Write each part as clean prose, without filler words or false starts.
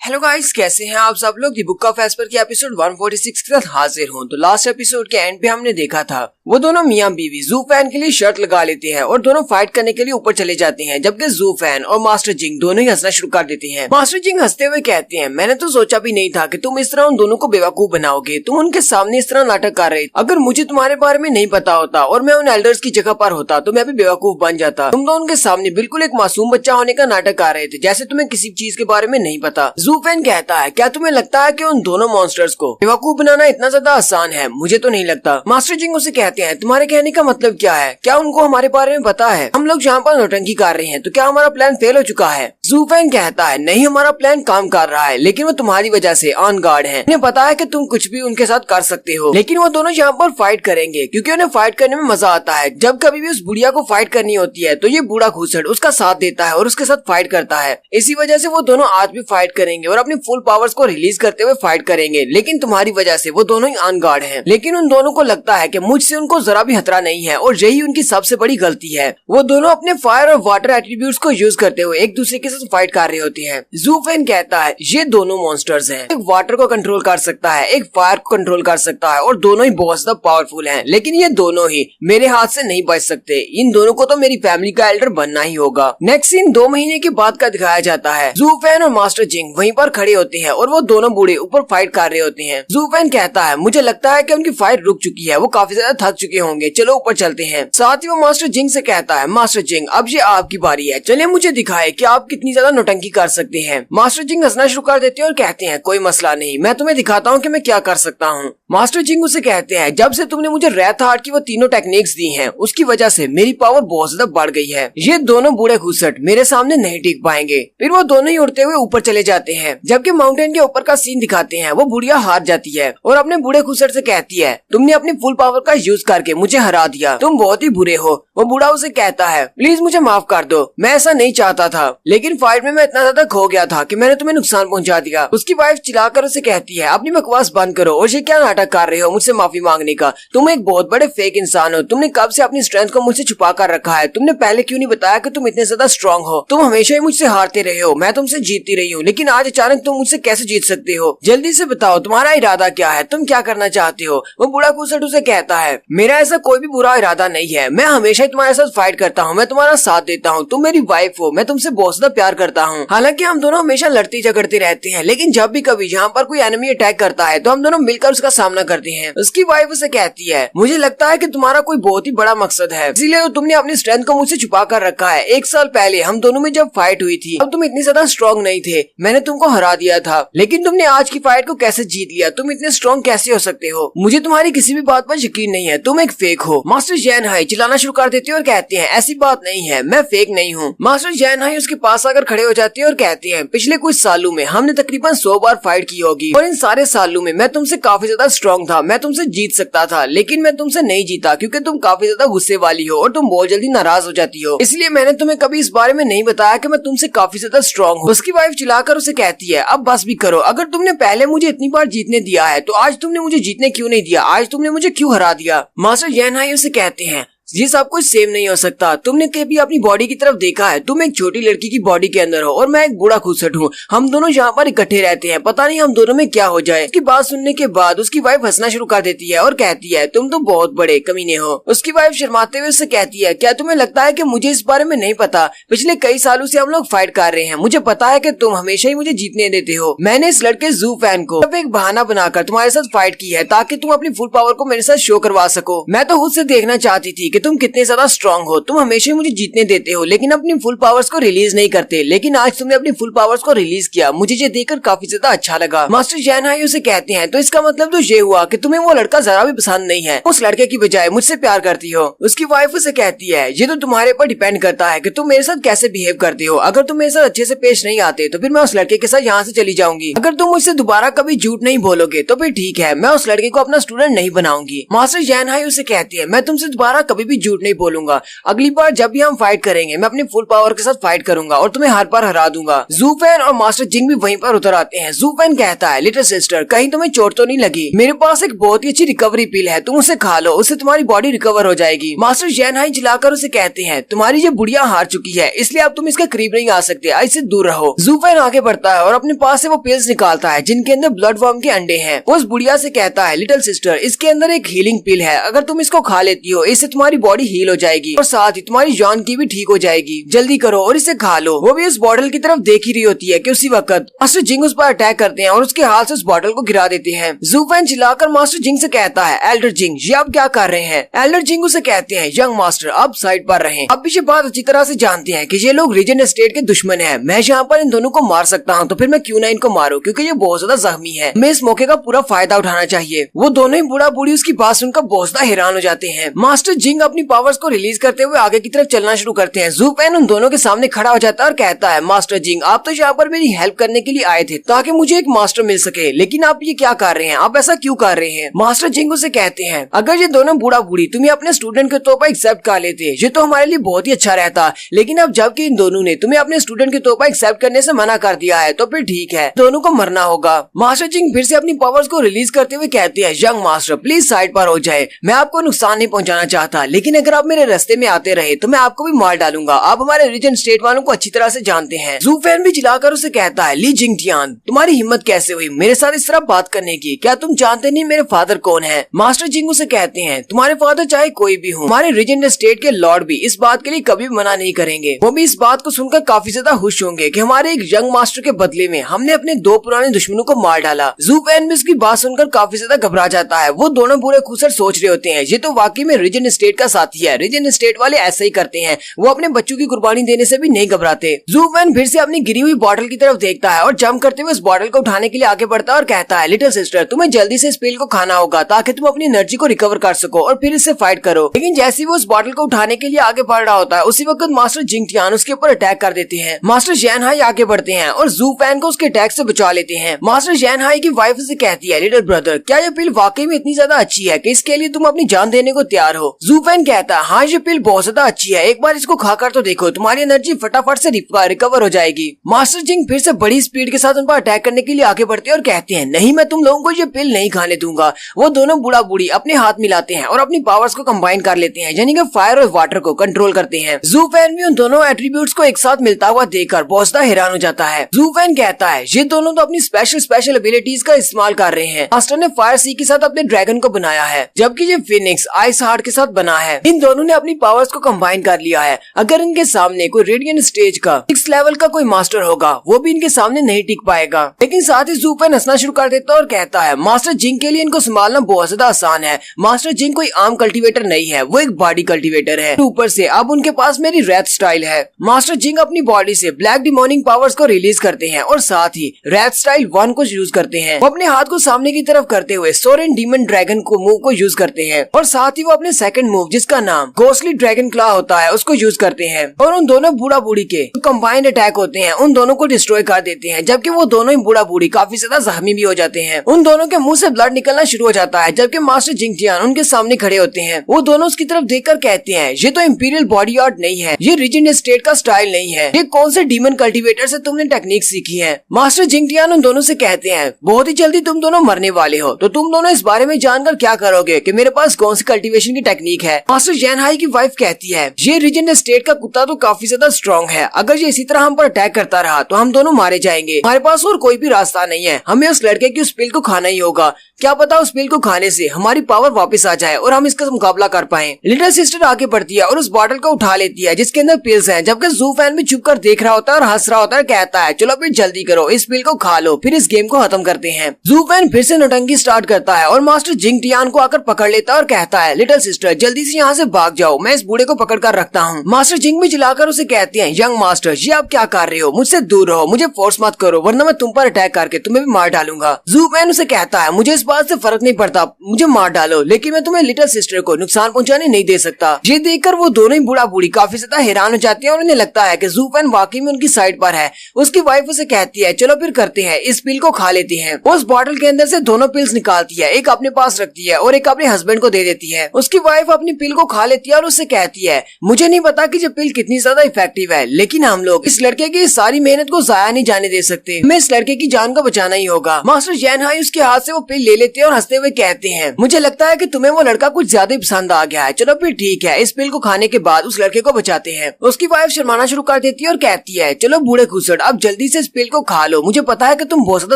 Hello guys, कैसे हैं आप सब लोग। दी बुक ऑफ एस्पर की एपिसोड 146 के साथ हाजिर हूं। तो लास्ट एपिसोड के एंड पे हमने देखा था वो दोनों मियां बीवी जू फैन के लिए शर्त लगा लेते हैं और दोनों फाइट करने के लिए ऊपर चले जाते हैं, जबकि जू फैन और मास्टर जिंग दोनों ही हंसना शुरू कर देते हैं। मास्टर जिंग हंसते हुए कहते हैं, मैंने तो सोचा भी नहीं था कि तुम इस तरह उन दोनों को बेवकूफ बनाओगे। तुम उनके सामने इस तरह नाटक कर रहे। अगर मुझे तुम्हारे बारे में नहीं पता होता और मैं उन एल्डर्स की जगह पर होता तो मैं भी बेवकूफ बन जाता। तुम तो उनके सामने बिल्कुल एक मासूम बच्चा होने का नाटक कर रहे थे, जैसे तुम्हें किसी चीज के बारे में नहीं पता। जू फैन कहता है, क्या तुम्हें लगता है कि उन दोनों मॉन्स्टर्स को बेवकूफ बनाना इतना ज्यादा आसान है? मुझे तो नहीं लगता। मास्टर जिंग उसे कहते हैं, तुम्हारे कहने का मतलब क्या है? क्या उनको हमारे बारे में पता है? हम लोग यहाँ पर नौटंकी कर रहे हैं, तो क्या हमारा प्लान फेल हो चुका है? जू फैन कहता है, नहीं, हमारा प्लान काम कर रहा है, लेकिन वो तुम्हारी वजह से ऑन गार्ड है। उन्हें पता है कि तुम कुछ भी उनके साथ कर सकते हो, लेकिन वो दोनों यहाँ पर फाइट करेंगे क्योंकि उन्हें फाइट करने में मजा आता है। जब कभी भी उस बुढ़िया को फाइट करनी होती है तो ये बूढ़ा घुसड़ उसका साथ देता है और उसके साथ फाइट करता है। इसी वजह से वो दोनों आज भी फाइट करेंगे और अपनी फुल पावर्स को रिलीज करते हुए फाइट करेंगे, लेकिन तुम्हारी वजह से वो दोनों ही ऑन गार्ड हैं। लेकिन उन दोनों को लगता है कि मुझसे उनको जरा भी खतरा नहीं है और यही उनकी सबसे बड़ी गलती है। वो दोनों अपने फायर और वाटर एट्रीब्यूट्स को यूज करते हुए एक दूसरे के साथ फाइट कर रहे होते हैं। जू फैन कहता है, ये दोनों मॉन्स्टर्स हैं। एक वाटर को कंट्रोल कर सकता है, एक फायर को कंट्रोल कर सकता है और दोनों ही बहुत ज्यादा पावरफुल हैं, लेकिन ये दोनों ही मेरे हाथ से नहीं बच सकते। इन दोनों को तो मेरी फैमिली का एल्डर बनना ही होगा। नेक्स्ट सीन 2 महीने के बाद का दिखाया जाता है। जू फैन और मास्टर जिंग वहीं पर खड़े होते हैं और वो दोनों बूढ़े ऊपर फाइट कर रहे होते हैं। जू फैन कहता है, मुझे लगता है कि उनकी फाइट रुक चुकी है, वो काफी ज्यादा थक चुके होंगे, चलो ऊपर चलते हैं। साथ ही वो मास्टर जिंग से कहता है, मास्टर जिंग अब ये आपकी बारी है, चलिए मुझे दिखाए कि आप कितनी ज्यादा नौटंकी कर सकते हैं। मास्टर जिंग हंसना शुरू कर देते हैं और कहते हैं, कोई मसला नहीं, मैं तुम्हें दिखाता हूँ कि मैं क्या कर सकता हूँ। मास्टर जिंग उसे कहते हैं, जब से तुमने मुझे रेथ हार्ट की वो तीनों टेक्निक्स दी हैं, उसकी वजह से मेरी पावर बहुत ज्यादा बढ़ गई है। ये दोनों बूढ़े घुसट मेरे सामने नहीं टिक पाएंगे। फिर वो दोनों ही उड़ते हुए ऊपर चले जाते हैं। जबकि माउंटेन के ऊपर का सीन दिखाते हैं, वो बुढ़िया हार जाती है और अपने बूढ़े घुसट से कहती है, तुमने अपनी फुल पावर का यूज करके मुझे हरा दिया, तुम बहुत ही बुरे हो। वो बूढ़ा उसे कहता है, प्लीज मुझे माफ कर दो, मैं ऐसा नहीं चाहता था, लेकिन फाइट में मैं इतना ज्यादा खो गया था कि मैंने तुम्हें नुकसान पहुंचा दिया। उसकी वाइफ चिल्लाकर उसे कहती है, अपनी बकवास बंद करो और ये क्या नाटक कर रहे हो मुझसे माफी मांगने का? तुम एक बहुत बड़े फेक इंसान हो। तुमने कब से अपनी स्ट्रेंथ को मुझसे छुपा कर रखा है? तुमने पहले क्यों नहीं बताया कि तुम इतने ज्यादा स्ट्रांग हो? तुम हमेशा ही मुझसे हारते रहे हो, मैं तुमसे जीतती रही हूँ, लेकिन आज अचानक तुम मुझसे कैसे जीत सकते हो? जल्दी से बताओ, तुम्हारा इरादा क्या है? तुम क्या करना चाहते हो? वो बूढ़ा घुसट उसे कहता है, मेरा ऐसा कोई भी बुरा इरादा नहीं है, मैं हमेशा ही तुम्हारे साथ फाइट करता हूँ, मैं तुम्हारा साथ देता हूँ, तुम मेरी वाइफ हो, मैं तुमसे बहुत ज्यादा प्यार करता हूँ। हालांकि हम दोनों हमेशा लड़ते झगड़ते रहते हैं, लेकिन जब भी कभी यहाँ पर कोई एनिमी अटैक करता है तो हम दोनों मिलकर उसका सामना करते हैं। उसकी वाइफ उसे कहती है, मुझे लगता है कि तुम्हारा कोई बहुत ही बड़ा मकसद है, इसीलिए तो तुमने अपनी स्ट्रेंथ को मुझसे छुपा कर रखा है। 1 साल पहले हम दोनों में जब फाइट हुई थी, अब तुम इतनी ज्यादा स्ट्रॉन्ग नहीं थे, मैंने तुमको हरा दिया था, लेकिन तुमने आज की फाइट को कैसे जीत लिया? तुम इतने स्ट्रॉन्ग कैसे हो सकते हो? मुझे तुम्हारी किसी भी बात पर यकीन नहीं है, तुम एक फेक हो। मास्टर जैन हाई चिल्लाना शुरू कर देते हैं और कहते हैं, ऐसी बात नहीं है, मैं फेक नहीं हूँ। मास्टर जैन हाई उसके पास आकर खड़े हो जाते हैं और कहते हैं, पिछले कुछ सालों में हमने तकरीबन 100 बार फाइट की होगी और इन सारे सालों में मैं तुमसे काफी ज्यादा स्ट्रॉन्ग था, मैं तुमसे जीत सकता था, लेकिन मैं तुमसे नहीं जीता क्योंकि तुम काफी ज्यादा गुस्से वाली हो और तुम बहुत जल्दी नाराज हो जाती हो, इसलिए मैंने तुम्हें कभी इस बारे में नहीं बताया कि मैं तुमसे काफी ज्यादा स्ट्रॉन्ग हूँ। उसकी वाइफ चिल्लाकर उसे कहती है, अब बस भी करो, अगर तुमने पहले मुझे इतनी बार जीतने दिया है तो आज तुमने मुझे जीतने क्यों नहीं दिया? आज तुमने मुझे क्यों हरा दिया? मास्टर जैन हाई उसे कहते हैं, ये सब कुछ सेम नहीं हो सकता। तुमने कभी अपनी बॉडी की तरफ देखा है? तुम एक छोटी लड़की की बॉडी के अंदर हो और मैं एक बूढ़ा घुसट हूँ, हम दोनों यहाँ पर इकट्ठे रहते हैं, पता नहीं हम दोनों में क्या हो जाए। उसकी बात सुनने के बाद उसकी वाइफ हंसना शुरू कर देती है और कहती है, तुम तो बहुत बड़े कमीने हो। उसकी वाइफ शर्माते हुए उससे कहती है, क्या तुम्हें लगता है कि मुझे इस बारे में नहीं पता? पिछले कई सालों से हम लोग फाइट कर रहे हैं, मुझे पता है कि तुम हमेशा ही मुझे जीतने देते हो। मैंने इस लड़के जू फैन को अब एक बहाना बनाकर तुम्हारे साथ फाइट की है ताकि तुम अपनी फुल पावर को मेरे साथ शो करवा सको। मैं तो खुद से देखना चाहती थी कि तुम कितने ज्यादा स्ट्रॉन्ग हो, तुम हमेशा मुझे जीतने देते हो लेकिन अपनी फुल पावर्स को रिलीज नहीं करते, लेकिन आज तुमने अपनी फुल पावर्स को रिलीज किया, मुझे ये देखकर काफी ज्यादा अच्छा लगा। मास्टर जैन हाई उसे कहते हैं, तो इसका मतलब तो ये हुआ कि तुम्हें वो लड़का जरा भी पसंद नहीं है, उस लड़के की बजाय मुझसे प्यार करती हो। उसकी वाइफ उसे कहती है, ये तो तुम्हारे ऊपर डिपेंड करता है कि तुम मेरे साथ कैसे बिहेव करते हो। अगर तुम मेरे साथ अच्छे से पेश नहीं आते तो फिर मैं उस लड़के के साथ यहाँ से चली जाऊंगी। अगर तुम मुझसे दोबारा कभी झूठ नहीं बोलोगे तो फिर ठीक है, मैं उस लड़के को अपना स्टूडेंट नहीं बनाऊंगी। मास्टर जैन हाई उसे कहती है, मैं तुमसे दोबारा कभी भी झूठ नहीं बोलूंगा। अगली बार जब भी हम फाइट करेंगे मैं अपनी फुल पावर के साथ फाइट करूंगा और तुम्हें हर बार हरा दूंगा। जू फैन और मास्टर जिंग भी वहीं पर उतर आते हैं। जू फैन कहता है, लिटिल सिस्टर कहीं तुम्हें चोट तो नहीं लगी? मेरे पास एक बहुत ही अच्छी रिकवरी पिल है, तुम उसे खा लो, उससे तुम्हारी बॉडी रिकवर हो जाएगी। मास्टर जैनहाई चिल्लाकर उसे कहते हैं, तुम्हारी ये बुढ़िया हार चुकी है, इसलिए अब तुम इसके करीब नहीं आ सकते, इससे दूर रहो। जू फैन आगे बढ़ता है और अपने पास से वो पिल्स निकालता है जिनके अंदर ब्लड वर्म के अंडे हैं। उस बुढ़िया से कहता है, लिटिल सिस्टर इसके अंदर एक हीलिंग पिल है, अगर तुम इसको खा लेती हो इससे तुम्हारी बॉडी हील हो जाएगी और साथ ही तुम्हारी जान की भी ठीक हो जाएगी। जल्दी करो और इसे खा लो। वो भी उस बॉटल की तरफ देख ही रही होती है कि उसी वक्त मास्टर जिंग उस पर अटैक करते हैं और उसके हाथ से उस बॉटल को गिरा देते हैं। जू फैन चिल्लाकर मास्टर जिंग से कहता है, एल्डर जिंग ये आप क्या कर रहे हैं? एल्डर जिंग उसे कहते हैं, यंग मास्टर आप साइड पर रहें, आप भी ये बात अच्छी तरह से जानते हैं कि ये लोग रीजन स्टेट के दुश्मन हैं। मैं यहाँ पर इन दोनों को मार सकता हूँ तो फिर मैं क्यों ना इनको मारूं, क्योंकि ये बहुत ज्यादा जख्मी है। मैं इस मौके का पूरा फायदा उठाना चाहिए। वो दोनों ही बूढ़ा बूढ़ी उसकी बात सुनकर बहुत ज्यादा हैरान हो जाते हैं। मास्टर जिंग अपनी पावर्स को रिलीज करते हुए आगे की तरफ चलना शुरू करते हैं। जू फैन उन दोनों के सामने खड़ा हो जाता है और कहता है, मास्टर जिंग आप तो यहाँ पर मेरी हेल्प करने के लिए आए थे ताकि मुझे एक मास्टर मिल सके, लेकिन आप ये क्या कर रहे हैं? आप ऐसा क्यों कर रहे हैं? मास्टर जिंग उसे कहते हैं, अगर ये दोनों बूढ़ा बूढ़ी तुम्हें अपने स्टूडेंट के तौर पर एक्सेप्ट कर लेते ये तो हमारे लिए बहुत ही अच्छा रहता, लेकिन अब जबकि इन दोनों ने तुम्हें अपने स्टूडेंट के तौर पर एक्सेप्ट करने से मना कर दिया है तो फिर ठीक है, दोनों को मरना होगा। मास्टर जिंग फिर से अपनी पावर्स को रिलीज करते हुए कहते हैं, यंग मास्टर प्लीज साइड पर हो जाए, मैं आपको नुकसान नहीं पहुंचाना चाहता, लेकिन अगर आप मेरे रास्ते में आते रहे तो मैं आपको भी मार डालूंगा। आप हमारे रीजन स्टेट वालों को अच्छी तरह से जानते हैं। जू फैन भी चिल्लाकर उसे कहता है, ली जिंगटियान तुम्हारी हिम्मत कैसे हुई मेरे साथ इस तरह बात करने की? क्या तुम जानते नहीं मेरे फादर कौन है? मास्टर जिंग उसे कहते हैं, तुम्हारे फादर चाहे कोई भी हो, हमारे रीजन स्टेट के लॉर्ड भी इस बात के लिए कभी मना नहीं करेंगे। वो भी इस बात को सुनकर काफी ज्यादा खुश होंगे कि हमारे एक यंग मास्टर के बदले में हमने अपने दो पुराने दुश्मनों को मार डाला। जू फैन भी उसकी बात सुनकर काफी ज्यादा घबरा जाता है। वो दोनों बुरे खुसर सोच रहे होते हैं, ये तो वाकई में रीजन स्टेट का साथी है। रीजन स्टेट वाले ऐसे ही करते हैं, वो अपने बच्चों की कुर्बानी देने से भी नहीं घबराते। जू फैन फिर से अपनी गिरी हुई बॉटल की तरफ देखता है और जंप करते हुए उस बॉटल को उठाने के लिए आगे बढ़ता है और कहता है, लिटिल सिस्टर तुम्हें जल्दी से इस पिल को खाना होगा ताकि तुम अपनी एनर्जी को रिकवर कर सको और फिर इससे फाइट करो। लेकिन जैसे वो उस बॉटल को उठाने के लिए आगे बढ़ रहा होता है उसी वक्त मास्टर जिंगटियान उसके ऊपर अटैक कर देते हैं। मास्टर जैनहाई आगे बढ़ते हैं और जू फैन को उसके अटैक से बचा लेते हैं। मास्टर जैनहाई की वाइफ से कहती है, लिटिल ब्रदर क्या ये पिल वाकई में इतनी ज्यादा अच्छी है कि इसके लिए तुम अपनी जान देने को तैयार हो? जू फैन कहता है, हाँ ये पिल बहुत ज्यादा अच्छी है, एक बार इसको खाकर तो देखो, तुम्हारी एनर्जी फटाफट से रिकवर हो जाएगी। मास्टर जिंग फिर से बड़ी स्पीड के साथ उन पर अटैक करने के लिए आगे बढ़ते हैं और कहते हैं, नहीं मैं तुम लोगों को ये पिल नहीं खाने दूंगा। वो दोनों बूढ़ा बूढ़ी अपने हाथ मिलाते हैं और अपनी पावर्स को कंबाइन कर लेते हैं, यानी कि फायर और वाटर को कंट्रोल करते हैं। जू फैन भी उन दोनों एट्रीब्यूट्स को एक साथ मिलता हुआ देखकर बहुत ज्यादा हैरान हो जाता है। जू फैन कहता है, ये दोनों तो अपनी स्पेशल एबिलिटीज का इस्तेमाल कर रहे हैं। मास्टर ने फायर सी के साथ अपने ड्रैगन को बनाया है, जबकि ये फिनिक्स आइस हार्ट के साथ बना है। इन दोनों ने अपनी पावर्स को कंबाइन कर लिया है। अगर इनके सामने कोई रेडियंट स्टेज का 6 लेवल का कोई मास्टर होगा वो भी इनके सामने नहीं टिक पाएगा। लेकिन साथ ही जू फैन हंसना शुरू कर देता है और कहता है, मास्टर जिंग के लिए इनको संभालना बहुत ज्यादा आसान है। मास्टर जिंग कोई आम कल्टीवेटर नहीं है, वो एक बॉडी कल्टीवेटर है। ऊपर से अब उनके पास मेरी रैथ स्टाइल है। मास्टर जिंग अपनी बॉडी से ब्लैक डिमोनिंग पावर्स को रिलीज करते हैं और साथ ही रैथ स्टाइल 1 को यूज करते हैं। वो अपने हाथ को सामने की तरफ करते हुए सोरेन डीमन ड्रैगन को मूव को यूज करते हैं और साथ ही वो अपने सेकंड मूव जिसका नाम घोस्टली ड्रैगन क्लॉ होता है उसको यूज करते हैं और उन दोनों बूढ़ा बूढ़ी के कंबाइंड अटैक होते हैं उन दोनों को डिस्ट्रॉय कर देते हैं, जबकि वो दोनों ही बूढ़ा बूढ़ी काफी ज्यादा जख्मी भी हो जाते हैं। उन दोनों के मुंह से ब्लड निकलना शुरू हो जाता है, जबकि मास्टर जिंगटियान उनके सामने खड़े होते हैं। वो दोनों उसकी तरफ देखकर कहते हैं, ये तो इंपीरियल बॉडी आर्ट नहीं है, ये रीजन स्टेट का स्टाइल नहीं है, ये कौन से डीमन कल्टीवेटर से तुमने टेक्निक सीखी है? मास्टर जिंगटियान उन दोनों से कहते हैं, बहुत ही जल्दी तुम दोनों मरने वाले हो, तो तुम दोनों इस बारे में जानकर क्या करोगे कि मेरे पास कौन सी कल्टीवेशन की टेक्निक है? मास्टर जैनहाई की वाइफ कहती है, ये रीजन स्टेट का कुत्ता तो काफी ज्यादा स्ट्रॉन्ग है, अगर ये इसी तरह हम पर अटैक करता रहा तो हम दोनों मारे जाएंगे। हमारे पास और कोई भी रास्ता नहीं है, हमें उस लड़के की उस पिल को खाना ही होगा। क्या पता उस पिल को खाने से हमारी पावर वापस आ जाए और हम इसका मुकाबला कर पाएं। लिटिल सिस्टर आगे बढ़ती है और उस बॉटल को उठा लेती है जिसके अंदर पिल्स हैं, जबकि जू फैन भी चुप कर देख रहा होता है और हंस रहा होता है। कहता है, चलो फिर जल्दी करो, इस पिल को खा लो, फिर इस गेम को खत्म करते हैं। जू फैन फिर से नौटंकी स्टार्ट करता है और मास्टर जिंगटियान को आकर पकड़ लेता है और कहता है, लिटिल सिस्टर जल्दी से यहाँ से भाग जाओ, मैं इस बूढ़े को पकड़ कर रखता हूँ। मास्टर जिंग भी चिल्लाकर उसे कहते हैं, यंग मास्टर ये आप क्या कर रहे हो? मुझसे दूर रहो, मुझे फोर्स मत करो वरना मैं तुम पर अटैक करके तुम्हें भी मार डालूंगा। जू फैन उसे कहता है, मुझे इस बात से फर्क नहीं पड़ता, मुझे मार डालो, लेकिन मैं तुम्हें लिटिल सिस्टर को नुकसान पहुंचाने नहीं दे सकता। ये देखकर वो दोनों ही बूढ़ा बूढ़ी काफी ज्यादा हैरान हो जाती है और उन्हें लगता है कि जू फैन वाकई में उनकी साइड पर है। उसकी वाइफ उसे कहती है, चलो फिर करते हैं, इस पिल को खा लेती है। उस बॉटल के अंदर से दोनों पिल्स निकालती है, एक अपने पास रखती है और एक अपने हस्बैंड को दे देती है। उसकी वाइफ अपनी अपनी पिल को खा लेती है और उससे कहती है, मुझे नहीं पता कि ये पिल कितनी ज्यादा इफेक्टिव है, लेकिन हम लोग इस लड़के की सारी मेहनत को जाया नहीं जाने दे सकते। हमें इस लड़के की जान को बचाना ही होगा। मास्टर जैन हाई उसके हाथ से वो पिल ले लेते हैं और हंसते हुए कहते हैं, मुझे लगता है कि तुम्हें वो लड़का कुछ ज्यादा ही पसंद आ गया है। चलो फिर ठीक है। इस पिल को खाने के बाद उस लड़के को बचाते हैं। उसकी वाइफ शर्माना शुरू कर देती है और कहती है, चलो बूढ़े खुसड़, अब जल्दी से इस पिल को खा लो। मुझे पता है कि तुम बहुत ज्यादा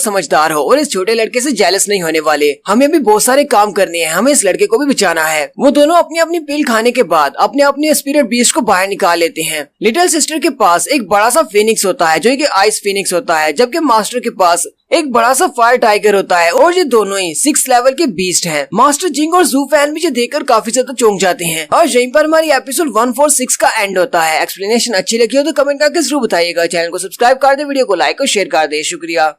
समझदार हो और इस छोटे लड़के से जेलस नहीं होने वाले। हमें भी बहुत सारे काम करने हैं, हमें इस लड़के को भी बचाना है। वो दोनों अपनी अपनी पिल खाने के बाद अपने अपने स्पिरिट बीस्ट को बाहर निकाल लेते हैं। लिटिल सिस्टर के पास एक बड़ा सा फिनिक्स होता है जो कि आइस फिनिक्स होता है, जबकि मास्टर के पास एक बड़ा सा फायर टाइगर होता है और ये दोनों ही 6 लेवल के बीस्ट हैं। मास्टर जिंग और जू फैन भी ये देखकर काफी ज्यादा चौंक जाते हैं और यहीं पर हमारी एपिसोड 146 का एंड होता है। एक्सप्लेनेशन अच्छी लगी हो तो कमेंट करके जरूर बताइएगा। चैनल को सब्सक्राइब कर दे, वीडियो को लाइक और शेयर कर दे। शुक्रिया।